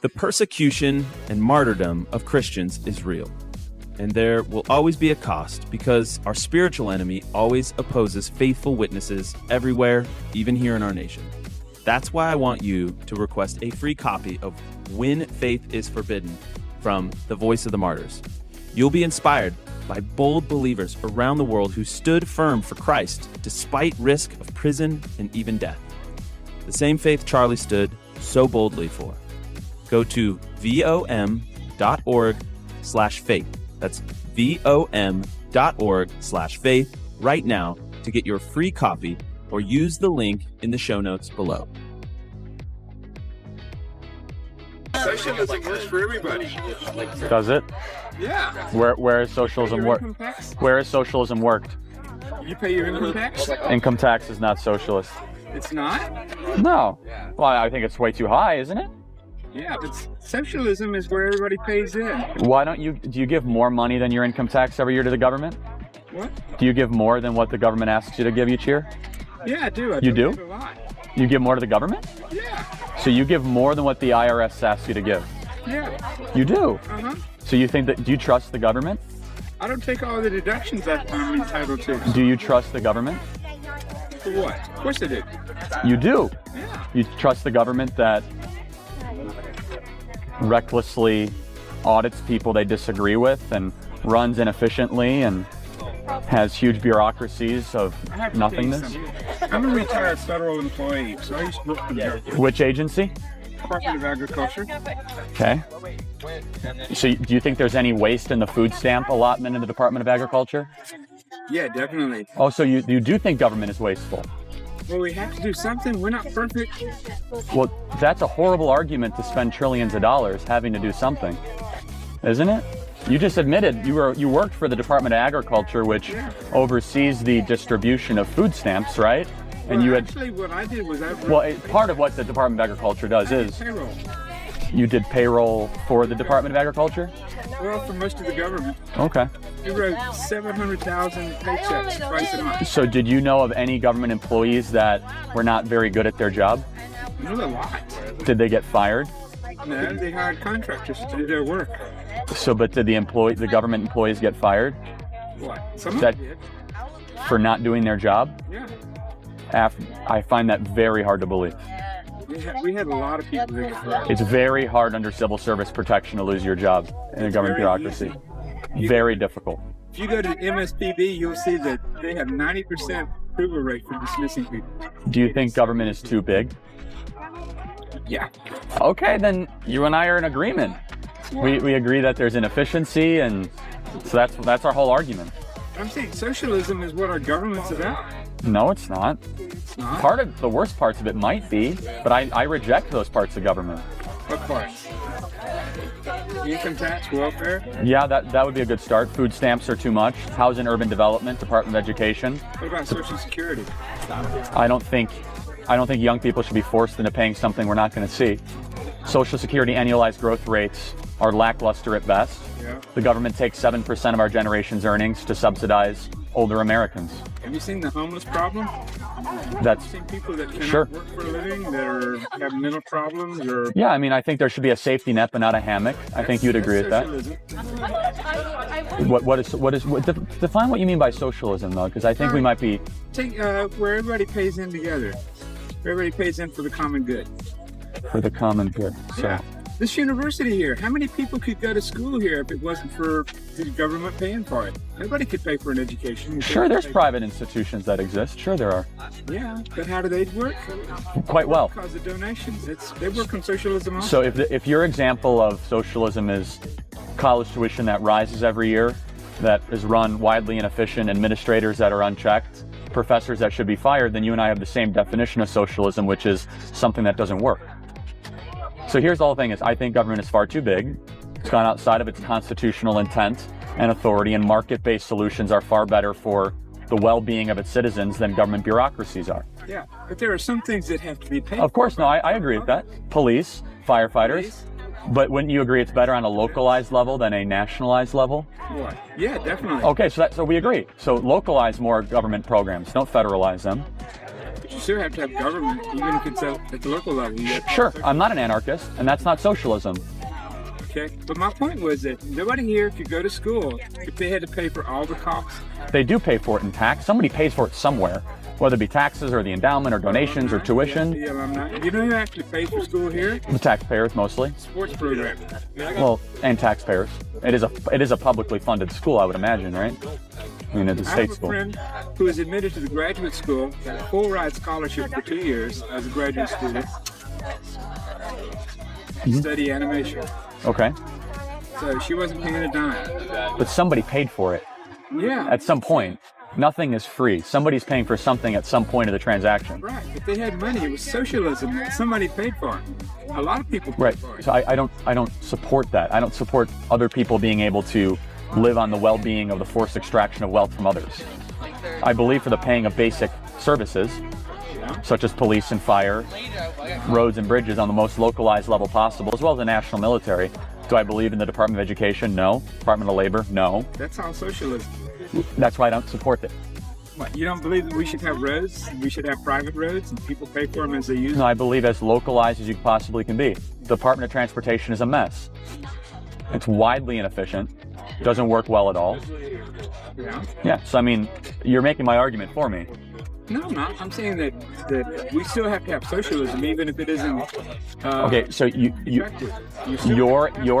The persecution and martyrdom of Christians is real, and there will always be a cost because our spiritual enemy always opposes faithful witnesses everywhere, even here in our nation. That's why I want you to request a free copy of When Faith is Forbidden from The Voice of the Martyrs. You'll be inspired by bold believers around the world who stood firm for Christ despite risk of prison and even death. The same faith Charlie stood so boldly for. Go to vom.org/faith. That's vom.org/faith right now to get your free copy, or use the link in the show notes below. Socialism works for everybody. Does it? Yeah. Where is socialism work? Where is socialism worked? You pay your income tax? Income tax is not socialist. It's not? No. Well, I think it's way too high, isn't it? Yeah, but socialism is where everybody pays in. Why don't you, do you give more money than your income tax every year to the government? What? Do you give more than what the government asks you to give each year? Yeah, I do. You do? Give a lot. You give more to the government? Yeah. So you give more than what the IRS asks you to give? Yeah. You do? Uh-huh. So you think that, do you trust the government? I don't take all the deductions that I'm entitled to. Do you trust the government? For what? Of course I do. You do? Yeah. You trust the government that recklessly audits people they disagree with and runs inefficiently and has huge bureaucracies of I have to nothingness? tell you something. I'm a retired federal employee, so I used to work for the government. Which agency? Department of Agriculture. Okay. So do you think there's any waste in the food stamp allotment in the Department of Agriculture? Yeah, definitely. Oh, so you do think government is wasteful? Well, we have to do something. We're not perfect. Well, that's a horrible argument to spend trillions of dollars having to do something, isn't it? You just admitted you worked for the Department of Agriculture, which oversees the distribution of food stamps, right? And Well, you had actually, what I did was part of what the Department of Agriculture does is payroll. you did payroll for the Department of Agriculture? Well, for most of the government. Okay. We wrote 700,000 paychecks twice a month. So did you know of any government employees that were not very good at their job? Not a lot. Did they get fired? No, they hired contractors to do their work. So, but did the government employees get fired What? Some of That- them did. for not doing their job? Yeah. I find that very hard to believe. We had a lot of people that got fired. It's very hard under civil service protection to lose your job in a government very bureaucracy. Very difficult. If you go to MSPB, you'll see that they have 90% approval rate for dismissing people. Do you think government is too big? Yeah. Okay, then you and I are in agreement. We agree that there's inefficiency, and so that's our whole argument. I'm saying socialism is what our government's about. No, it's not. It's not. Part of the worst parts of it might be, but I reject those parts of government. What parts? Income tax, welfare. Yeah, that would be a good start. Food stamps are too much. Housing, urban development, Department of Education. What about Social Security? I don't think young people should be forced into paying something we're not going to see. Social Security annualized growth rates are lackluster at best. Yeah. The government takes 7% of our generation's earnings to subsidize older Americans. Have you seen the homeless problem? That's Seen people that cannot Sure. work for a living, that have mental problems, or Yeah, I mean, I think there should be a safety net, but not a hammock. I think you'd agree with that. socialism. Define what you mean by socialism, though, because I think we might be. Take where everybody pays in together. Everybody pays in for the common good. For the common good. So, Yeah. This university here, how many people could go to school here if it wasn't for the government paying for it? Nobody could pay for an education. sure, there's private institutions that exist. Sure, there are. Yeah, but how do they work? Quite well. Because of donations. They work on socialism also. So if your example of socialism is college tuition that rises every year, that is run widely inefficient, administrators that are unchecked, professors that should be fired, then you and I have the same definition of socialism, which is something that doesn't work. So here's the whole thing is I think government is far too big. It's gone outside of its constitutional intent and authority, and market-based solutions are far better for the well-being of its citizens than government bureaucracies are. Yeah, but there are some things that have to be paid Of course, no, I agree with that. Police, firefighters. Police. But wouldn't you agree it's better on a localized level than a nationalized level? What? Yeah, definitely. Okay, so we agree. So localize more government programs. Don't federalize them. you still have to have government, even if it's at the local level. Sure, I'm not an anarchist, and that's not socialism. Okay, but my point was that nobody here could go to school if they had to pay for all the costs. They do pay for it in tax. Somebody pays for it somewhere, whether it be taxes or the endowment or donations or tuition. The alumni. You know who actually pays for school here? The taxpayers mostly. Sports program. Well, and taxpayers. It is a publicly funded school, I would imagine, right? I mean, it's a state school. I have a friend who was admitted to the graduate school, got a full ride scholarship for 2 years as a graduate student. Study animation. Okay. So she wasn't paying a dime. But somebody paid for it. Yeah. At some point. Nothing is free. Somebody's paying for something at some point of the transaction. Right. If they had money, it was socialism. Somebody paid for it. A lot of people paid for it. So I don't support that. I don't support other people being able to live on the well-being of the forced extraction of wealth from others. I believe for the paying of basic services, such as police and fire, roads and bridges on the most localized level possible, as well as the national military. Do I believe in the Department of Education? No. Department of Labor? No. That's all socialism. That's why I don't support it. What, you don't believe that we should have roads? We should have private roads and people pay for them as they use them? No, I believe as localized as you possibly can be. The Department of Transportation is a mess. It's widely inefficient. Doesn't work well at all. Yeah. Yeah, so I mean, you're making my argument for me. No, I'm not. I'm saying that we still have to have socialism, even if it isn't. Okay, so your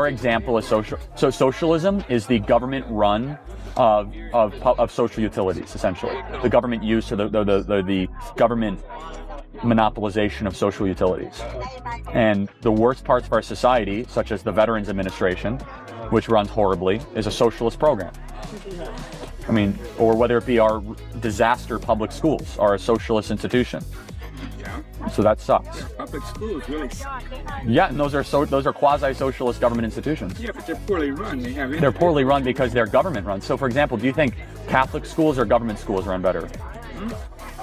example is social. So socialism is the government run of social utilities, essentially. The government use, or the government monopolization of social utilities. And the worst parts of our society, such as the Veterans Administration, which runs horribly, is a socialist program. I mean, or whether it be our disaster public schools are a socialist institution. Yeah. So that sucks. Public schools really suck. Yeah, and those are quasi-socialist government institutions. Yeah, but they're poorly run. They're poorly run because they're government run. So, for example, do you think Catholic schools or government schools run better?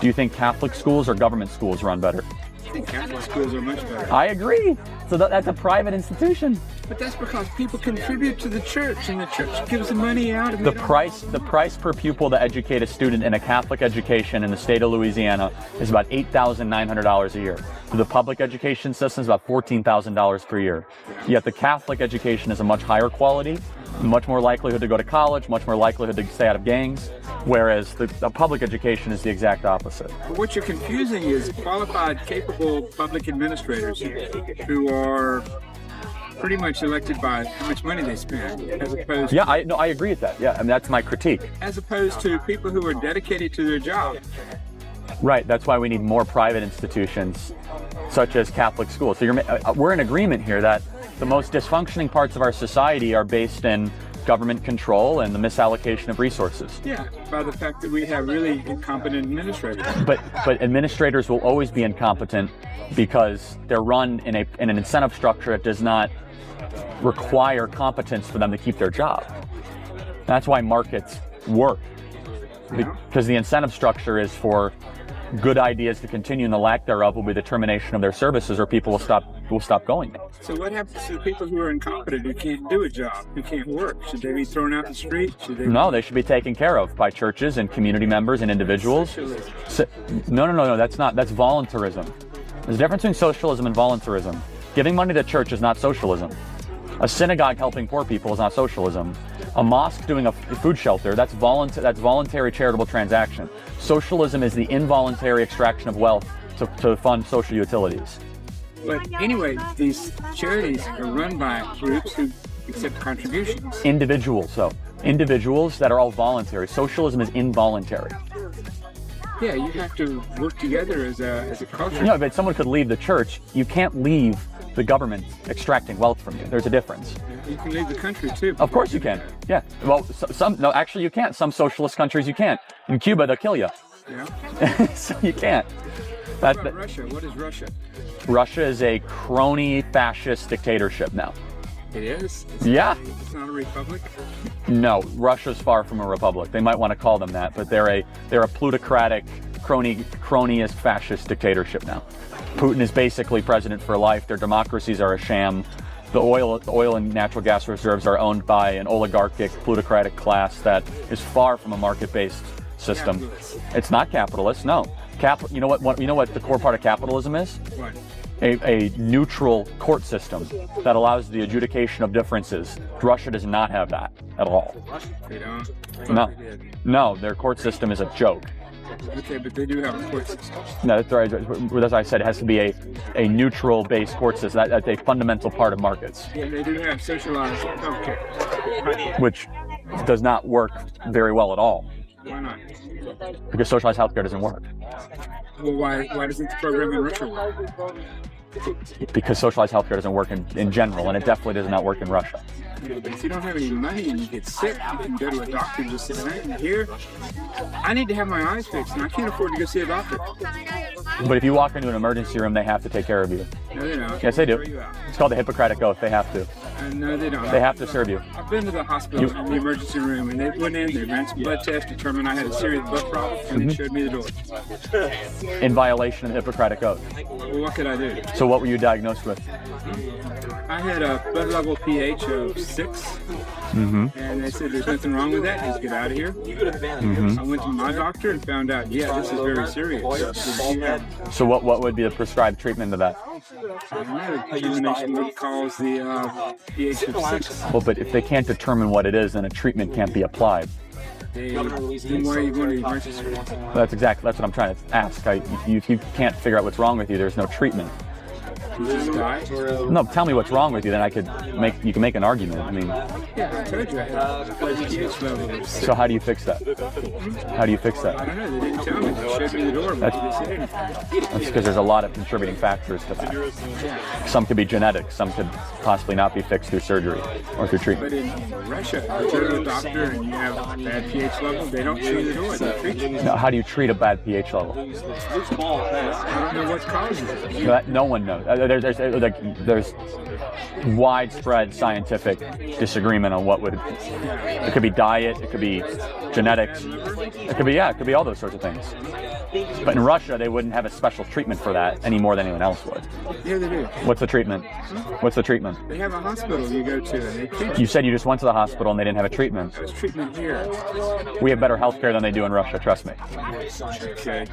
Do you think Catholic schools or government schools run better? I think Catholic schools are much better. I agree. So that's a private institution. But that's because people contribute to the church, and the church gives the money out. And the price per pupil to educate a student in a Catholic education in the state of Louisiana is about $8,900 a year. For the public education system is about $14,000 per year. Yet the Catholic education is a much higher quality, much more likelihood to go to college, much more likelihood to stay out of gangs, whereas the public education is the exact opposite. But what you're confusing is qualified, capable public administrators who are pretty much elected by how much money they spend, as opposed to... I agree with that. Yeah, I mean, that's my critique. As opposed to people who are dedicated to their job. Right, that's why we need more private institutions, such as Catholic schools. So we're in agreement here that the most dysfunctioning parts of our society are based in government control and the misallocation of resources. Yeah, by the fact that we have really incompetent administrators. But administrators will always be incompetent because they're run in an incentive structure that does not require competence for them to keep their job. That's why markets work, because the incentive structure is for good ideas to continue, and the lack thereof will be the termination of their services, or people will stop going there. So what happens to the people who are incompetent, who can't do a job, who can't work? Should they be thrown out the street? No, they should be taken care of by churches and community members and individuals. No, that's voluntarism. There's a difference between socialism and voluntarism. Giving money to church is not socialism. A synagogue helping poor people is not socialism. A mosque doing a food shelter, that's voluntary charitable transaction. Socialism is the involuntary extraction of wealth to fund social utilities. But anyway, these charities are run by groups who accept contributions. Individuals that are all voluntary. Socialism is involuntary. Yeah, you have to work together as a culture. No, but someone could leave the church. You can't leave the government extracting wealth from you. There's a difference. You can leave the country too. Of course you can. Yeah. Well, actually you can't. Some socialist countries you can't. In Cuba, they'll kill you. Yeah. So you can't. What about Russia? What is Russia? Russia is a crony fascist dictatorship now. It is? It's not a republic? No, Russia's far from a republic. They might want to call them that, but they're a plutocratic, cronyist fascist dictatorship now. Putin is basically president for life. Their democracies are a sham. The oil and natural gas reserves are owned by an oligarchic, plutocratic class that is far from a market-based system. Capitalist. It's not capitalist, no. You know what? You know what the core part of capitalism is? What? A neutral court system that allows the adjudication of differences. Russia does not have that at all. They don't? No, no, their court system is a joke. Okay, but they do have a court system. No, that's right. As I said, it has to be a neutral-based court system. That's a fundamental part of markets. Yeah, they do have socialized healthcare. Which does not work very well at all. Why not? Because socialized healthcare doesn't work. Well, why doesn't the program in Russia work? Because socialized healthcare doesn't work in general, and it definitely does not work in Russia. But if you don't have any money and you get sick, you can go to a doctor and just say, "Hey, here, I need to have my eyes fixed, and I can't afford to go see a doctor." But if you walk into an emergency room, they have to take care of you. No, they don't. Yes, they do. Throw you out. It's called the Hippocratic Oath. They have to. No, they don't. They have to serve you. I've been to the hospital, in the emergency room, and they went in, they ran some blood tests, determined I had a serious blood problem, and they showed me the door. In violation of the Hippocratic Oath. Well, what could I do? So what were you diagnosed with? I had a blood level pH of 6, and they said there's nothing wrong with that, just get out of here. I went to my doctor and found out, yeah, this is very serious. So what would be the prescribed treatment of that? I don't know, the determination would cause the pH of 6. Well, but if they can't determine what it is, then a treatment can't be applied. Then why are you going to the emergency room? That's what I'm trying to ask. If you can't figure out what's wrong with you, there's no treatment. You just die? No, tell me what's wrong with you, then you can make an argument. I mean, Yeah, I told you I had a pH level of 6. so how do you fix that? How do you fix I that? don't know, they didn't tell me. They showed me the door, but they didn't say anything. That's because there's a lot of contributing factors to that. Some could be genetic, some could possibly not be fixed through surgery or through But treatment. in Russia, if you go to the doctor and you have a bad pH level, they don't show you the door, they treat you. Now, how do you treat a bad pH level? I don't know what causes it. No one knows. There's widespread scientific disagreement on what would. It could be diet, it could be genetics, it could be all those sorts of things. But in Russia, they wouldn't have a special treatment for that any more than anyone else would. Yeah, they do. What's the treatment? What's the treatment? They have a hospital you go to and they treat you. You said you just went to the hospital and they didn't have a treatment. There's treatment here. We have better health care than they do in Russia, trust me. Okay.